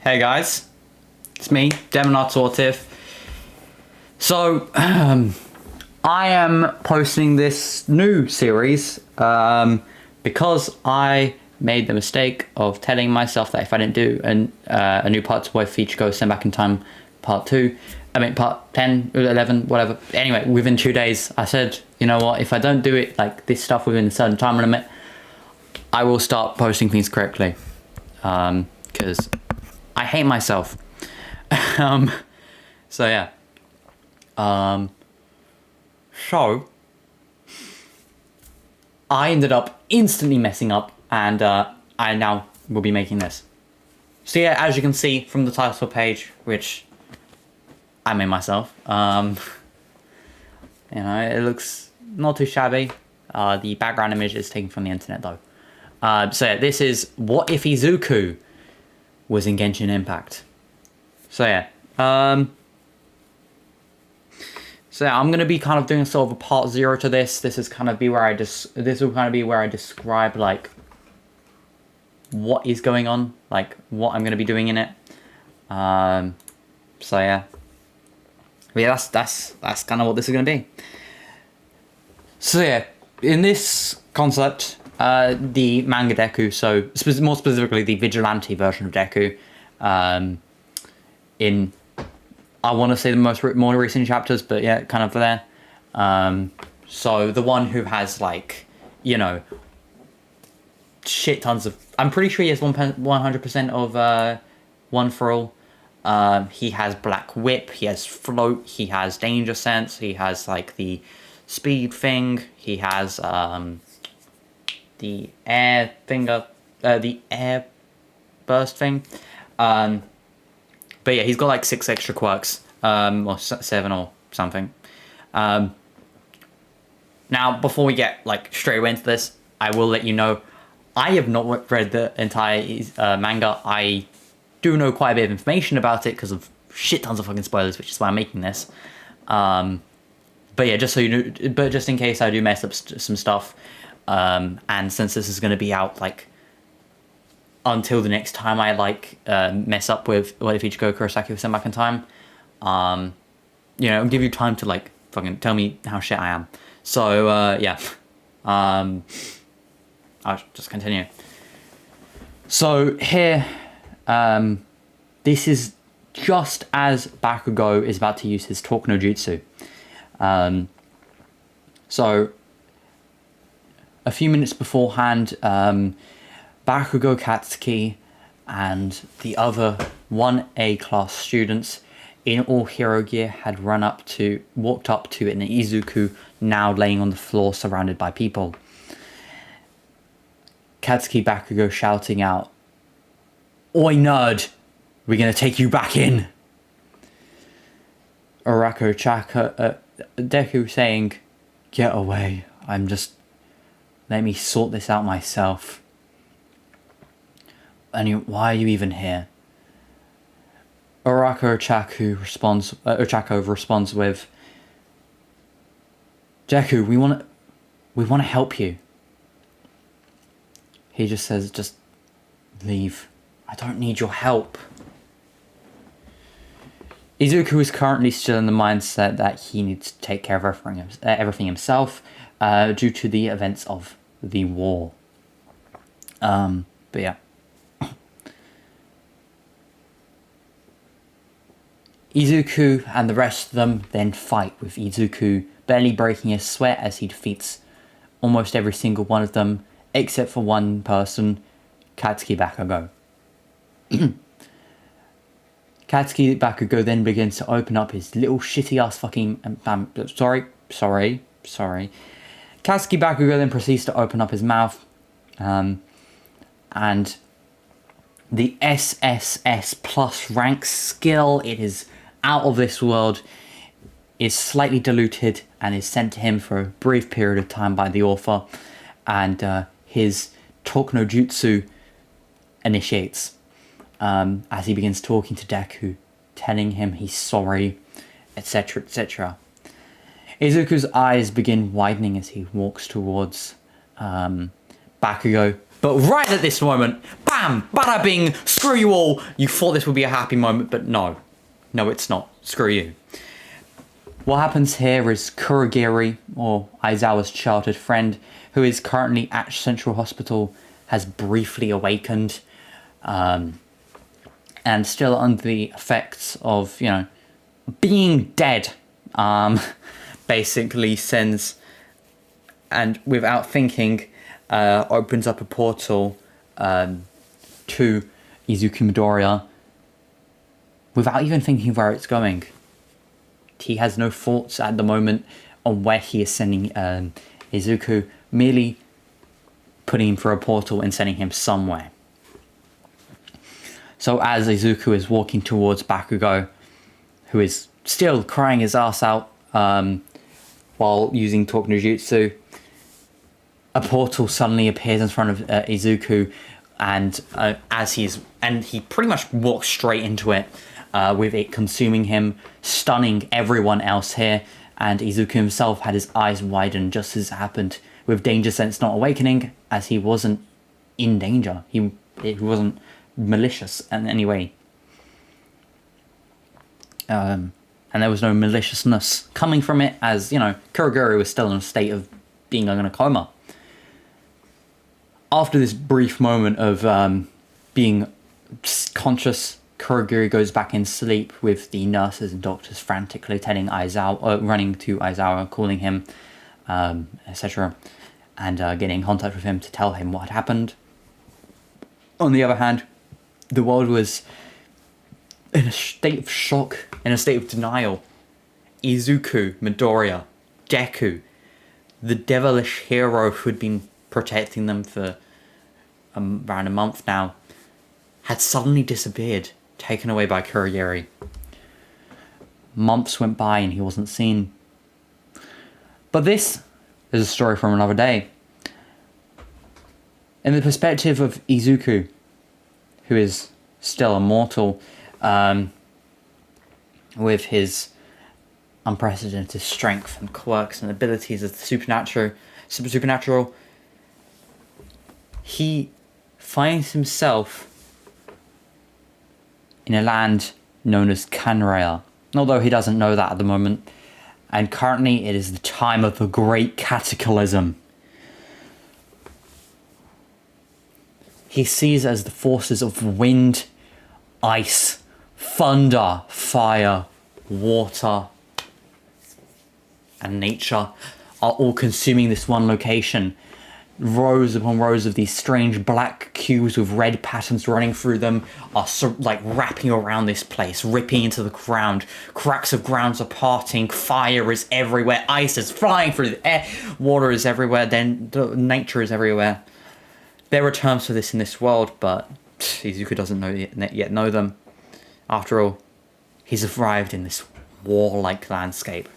Hey guys, it's me, Demon Autortive. So, I am posting this new series because I made the mistake of telling myself that if I didn't do a new part 2 of Ichigo Send Back in Time part 2, part 10, 11, whatever. Anyway, within 2 days, I said, you know what, if I don't do it like this stuff within a certain time limit, I will start posting things correctly. Because I hate myself. So yeah. So I ended up instantly messing up, and I now will be making this. So yeah, as you can see from the title page, which I made myself, you know, it looks not too shabby. The background image is taken from the internet though. So yeah, this is what if Izuku was in Genshin Impact. So yeah, I'm gonna be kind of doing sort of a part 0 to this. This is kind of be where this will kind of be where I describe like what is going on, like what I'm gonna be doing in it. So yeah, but yeah, that's kind of what this is gonna be. So yeah, in this concept, the manga Deku, so more specifically the Vigilante version of Deku, in I want to say the more recent chapters, but yeah, kind of there. So the one who has like, you know, shit tons of. I'm pretty sure he has 100% of One for All. He has Black Whip. He has Float. He has Danger Sense. He has like the speed thing. He has the air finger, the air burst thing. But yeah, he's got like 6 extra quirks, or 7 or something. Now, before we get like straight away into this, I will let you know, I have not read the entire manga. I do know quite a bit of information about it because of shit tons of fucking spoilers, which is why I'm making this. But yeah, just so you know, but just in case I do mess up some stuff, and since this is going to be out like until the next time I like mess up with what if Ichigo Kurosaki was sent back in time, you know, give you time to like fucking tell me how shit I am. So yeah, I'll just continue. So here, this is just as Bakugo is about to use his Talk no Jutsu. So a few minutes beforehand, Bakugo, Katsuki, and the other 1A class students in all hero gear had walked up to an Izuku now laying on the floor surrounded by people. Katsuki, Bakugo shouting out, "Oi nerd, we're gonna take you back in!" Deku saying, "Get away, let me sort this out myself. And why are you even here?" Ochako responds with, "Deku, we want to help you." He just says, "Just leave. I don't need your help." Izuku is currently still in the mindset that he needs to take care of everything himself, due to the events of the war. But yeah. Izuku and the rest of them then fight, with Izuku barely breaking a sweat as he defeats almost every single one of them, except for one person, Katsuki Bakugo. Katsuki Bakugo then begins to open up his little shitty ass fucking... Sorry. Katsuki Bakugo then proceeds to open up his mouth, and the SSS plus rank skill, it is out of this world, is slightly diluted and is sent to him for a brief period of time by the author, and his Talk no Jutsu initiates, as he begins talking to Deku, telling him he's sorry, etc, etc. Izuku's eyes begin widening as he walks towards Bakugo, But right at this moment, bam, bada bing, screw you all. You thought this would be a happy moment, but no. No, it's not. Screw you. What happens here is Kurogiri, or Aizawa's childhood friend, who is currently at Central Hospital, has briefly awakened, and still under the effects of, you know, being dead, basically sends, and without thinking, opens up a portal to IzukuMidoriya without even thinking where it's going. He has no thoughts at the moment on where he is sending Izuku, merely putting him through a portal and sending him somewhere. So as Izuku is walking towards Bakugo, who is still crying his ass out while using Talk no Jutsu, a portal suddenly appears in front of Izuku, and he pretty much walks straight into it, with it consuming him, stunning everyone else here, and Izuku himself had his eyes widened just as it happened, with danger sense not awakening, as he wasn't in danger. He wasn't malicious in any way. And there was no maliciousness coming from it, as, you know, Kurogiri was still in a state of being in a coma. After this brief moment of being conscious, Kurogiri goes back in sleep, with the nurses and doctors frantically telling Aizawa, running to Aizawa, calling him, etc., and getting in contact with him to tell him what had happened. On the other hand, the world was in a state of shock, in a state of denial. IzukuMidoriya, Deku, the devilish hero who had been protecting them for around a month now, had suddenly disappeared, taken away by Kurogiri. Months went by and he wasn't seen. But this is a story from another day. In the perspective of Izuku, who is still immortal, with his unprecedented strength and quirks and abilities as the supernatural, he finds himself in a land known as Canrea, although he doesn't know that at the moment. And currently it is the time of the Great Cataclysm. He sees as the forces of wind, ice, thunder, fire, water, and nature are all consuming this one location. Rows upon rows of these strange black cubes with red patterns running through them are like wrapping around this place, ripping into the ground. Cracks of grounds are parting, fire is everywhere, ice is flying through the air, water is everywhere, then nature is everywhere. There are terms for this in this world, but Izuku doesn't yet know them. After all, he's arrived in this warlike landscape.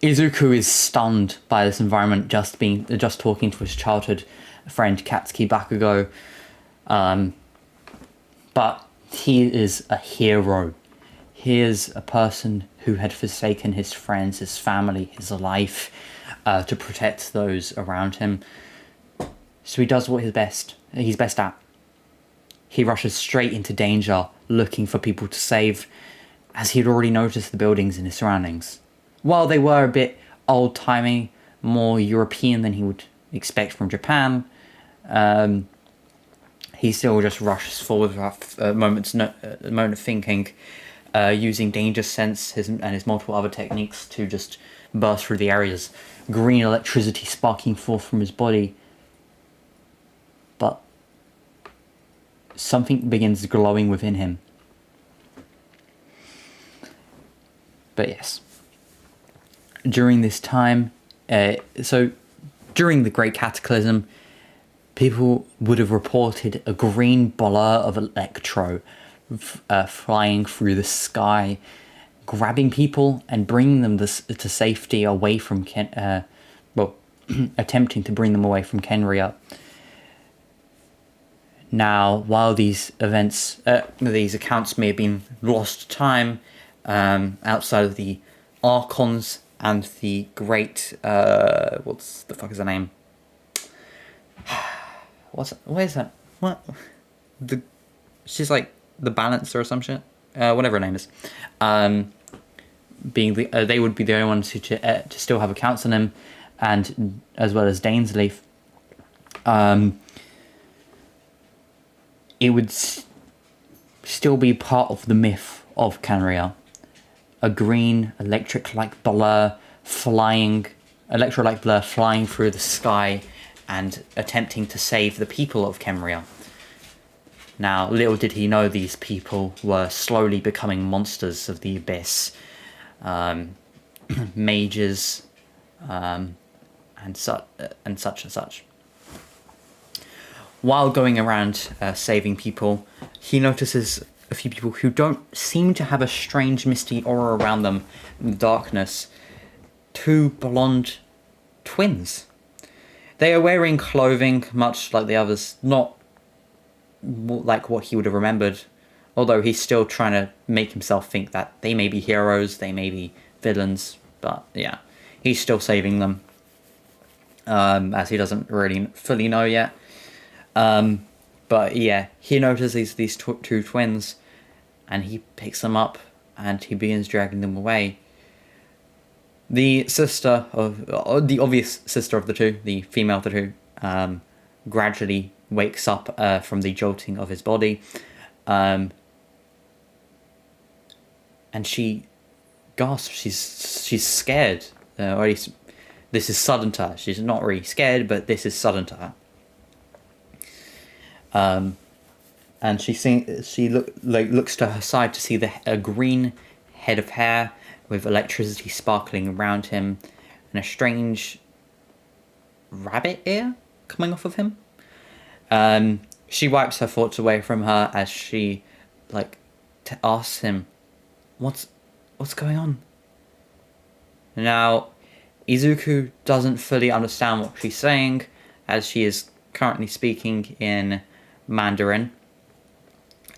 Izuku is stunned by this environment, just talking to his childhood friend Katsuki Bakugo. But he is a hero. He is a person who had forsaken his friends, his family, his life, to protect those around him. So he does what he's best at. He rushes straight into danger, looking for people to save, as he had already noticed the buildings in his surroundings. While they were a bit old-timey, more European than he would expect from Japan, he still just rushes forward without a moment of thinking, using danger sense and his multiple other techniques to just burst through the areas. Green electricity sparking forth from his body. But something begins glowing within him. But yes. During this time, during the Great Cataclysm, people would have reported a green blur of electro flying through the sky, grabbing people and bringing them to safety away from attempting to bring them away from Kenria. Now, while these events, these accounts may have been lost to time, outside of the Archons and the great, what's the fuck is the name? What is that? What? She's like the balancer or some shit. Whatever her name is. Being they would be the only ones to still have accounts on him, and as well as Dainsleif. It would still be part of the myth of Canria. A green electric-like blur flying through the sky and attempting to save the people of Kemria. Now, little did he know these people were slowly becoming monsters of the abyss. Mages, and such. While going around saving people, he notices a few people who don't seem to have a strange misty aura around them in the darkness. 2 blonde twins. They are wearing clothing much like the others, not like what he would have remembered, although he's still trying to make himself think that they may be heroes, they may be villains, but yeah, he's still saving them, as he doesn't really fully know yet. But yeah, he notices these 2 twins, and he picks them up, and he begins dragging them away. The sister of the obvious sister of the 2, the female of the 2, gradually wakes up from the jolting of his body, and she gasps. She's scared. Or at least this is sudden to her. She's not really scared, but this is sudden to her. And she looks to her side to see a green head of hair with electricity sparkling around him, and a strange rabbit ear coming off of him. She wipes her thoughts away from her as she asks him, "What's going on?" Now, Izuku doesn't fully understand what she's saying, as she is currently speaking in Mandarin.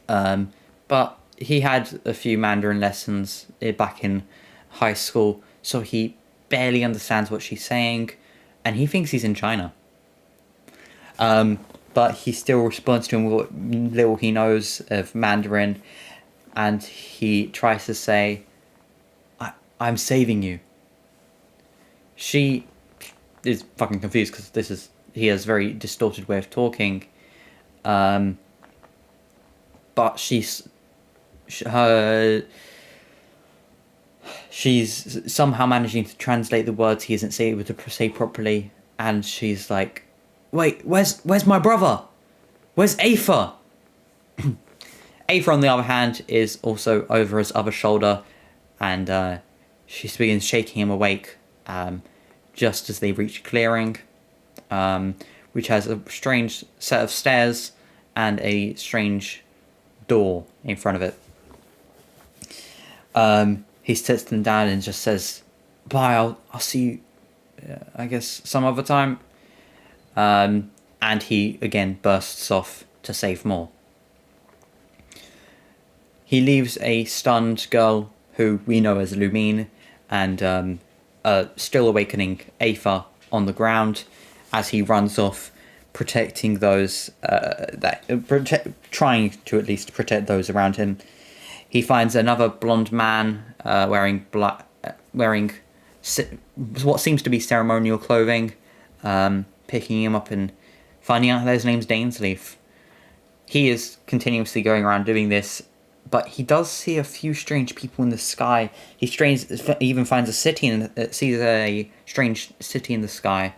But he had a few Mandarin lessons back in high school, so he barely understands what she's saying, and he thinks he's in China. But he still responds to him what little he knows of Mandarin, and he tries to say, I'm saving you. She is fucking confused because he has a very distorted way of talking. But she's somehow managing to translate the words he isn't able to say properly, and she's like, "Wait, where's my brother? Where's Aether?" Aether, on the other hand, is also over his other shoulder, and she begins shaking him awake, just as they reach a clearing, which has a strange set of stairs and a strange door in front of it. He sits them down and just says, "Bye, I'll see you, I guess, some other time." And he again bursts off to save more. He leaves a stunned girl, who we know as Lumine, and still awakening Aether on the ground as he runs off, protecting those trying to at least protect those around him. He finds another blonde man wearing what seems to be ceremonial clothing, picking him up and finding out that his name's Dainsleif. He is continuously going around doing this, but he does see a few strange people in the sky. He even finds sees a strange city in the sky,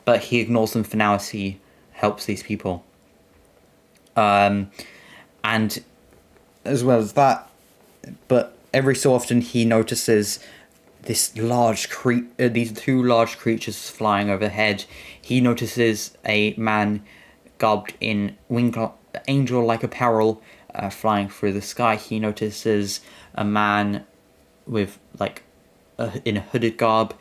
but he ignores them for now as he helps these people. And as well as that, but every so often he notices these 2 large creatures flying overhead. He notices a man garbed in angel-like apparel flying through the sky. He notices a man with in a hooded garb,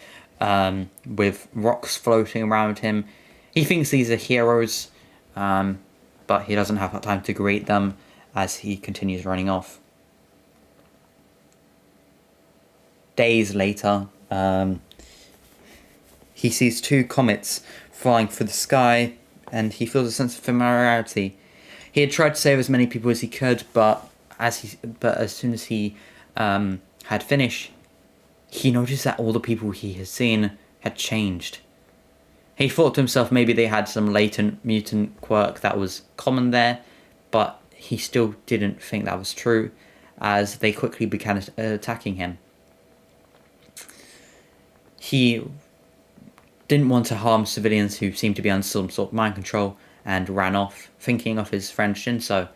with rocks floating around him. He thinks these are heroes, but he doesn't have time to greet them as he continues running off. Days later, he sees 2 comets flying through the sky, and he feels a sense of familiarity. He had tried to save as many people as he could, but as soon as he had finished, he noticed that all the people he had seen had changed. He thought to himself maybe they had some latent mutant quirk that was common there, but he still didn't think that was true, as they quickly began attacking him. He didn't want to harm civilians who seemed to be under some sort of mind control, and ran off, thinking of his friend Shinso.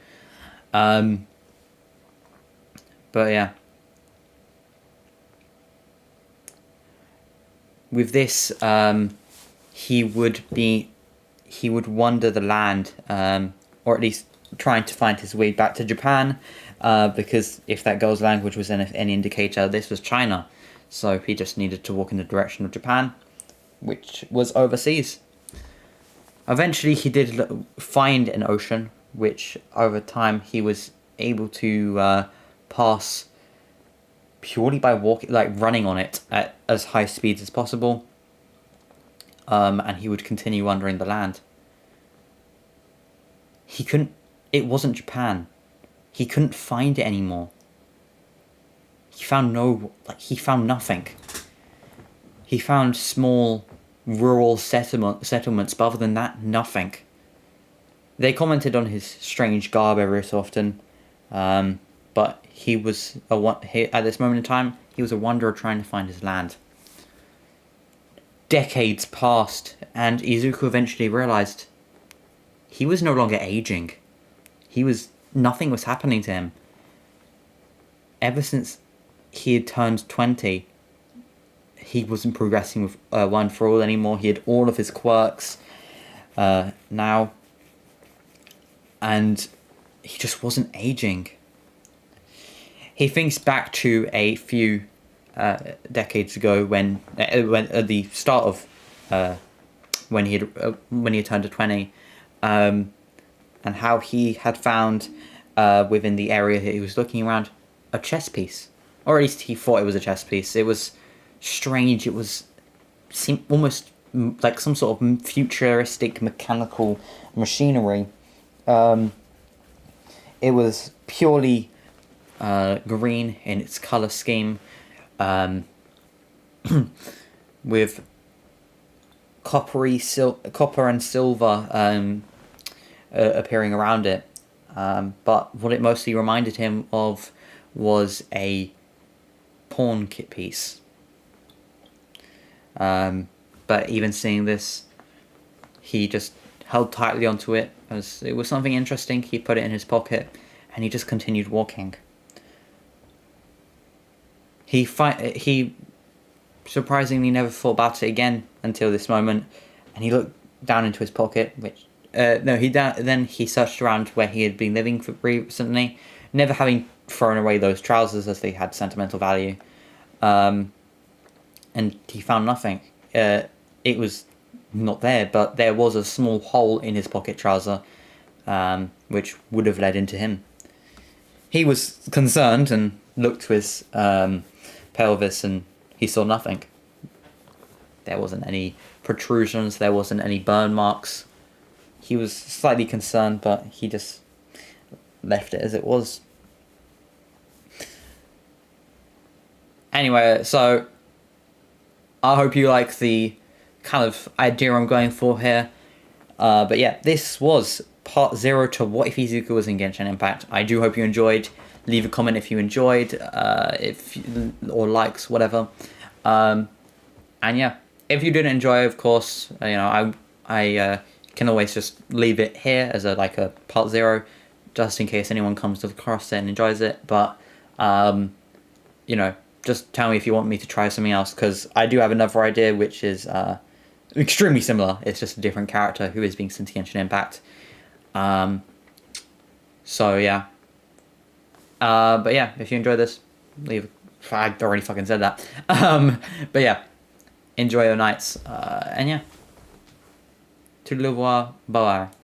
But yeah. With this, he would wander the land, or at least trying to find his way back to Japan, because if that girl's language was any indicator, this was China. So he just needed to walk in the direction of Japan, which was overseas. Eventually, he did find an ocean, which over time he was able to pass purely by running on it at as high speeds as possible. And he would continue wandering the land. It wasn't Japan. He couldn't find it anymore. He found nothing. He found small rural settlements, but other than that, nothing. They commented on his strange garb every so often, but at this moment in time, he was a wanderer trying to find his land. Decades passed, and Izuku eventually realized he was no longer aging. Nothing was happening to him. Ever since he had turned 20, he wasn't progressing with One for All anymore. He had all of his quirks now, and he just wasn't aging. He thinks back to a few decades ago when at the start of when he had turned to 20, and how he had found within the area he was looking around a chess piece, or at least he thought it was a chess piece. It was strange. It seemed almost like some sort of futuristic mechanical machinery. It was purely green in its color scheme, with copper and silver appearing around it. But what it mostly reminded him of was a pawn kit piece. But even seeing this, he just held tightly onto it as it was something interesting. He put it in his pocket, and he just continued walking. He surprisingly never thought about it again until this moment, and he looked down into his pocket, then he searched around where he had been living for recently, never having thrown away those trousers as they had sentimental value, and he found nothing. It was not there, but there was a small hole in his pocket trouser, which would have led into him. He was concerned and looked to his pelvis, and he saw nothing. There wasn't any protrusions, there wasn't any burn marks. He was slightly concerned, but he just left it as it was. Anyway, so I hope you like the kind of idea I'm going for here. But yeah, this was part 0 to What If Izuku was in Genshin Impact. I do hope you enjoyed. Leave a comment if you enjoyed, or likes, whatever. And yeah, if you didn't enjoy, of course, I can always just leave it here as a part 0, just in case anyone comes across it and enjoys it. But just tell me if you want me to try something else, because I do have another idea which is extremely similar. It's just a different character who is being sent to Genshin Impact. So yeah. But yeah, if you enjoy this, leave. I already fucking said that. But yeah, enjoy your nights. And yeah. Tout le revoir. Bye bye.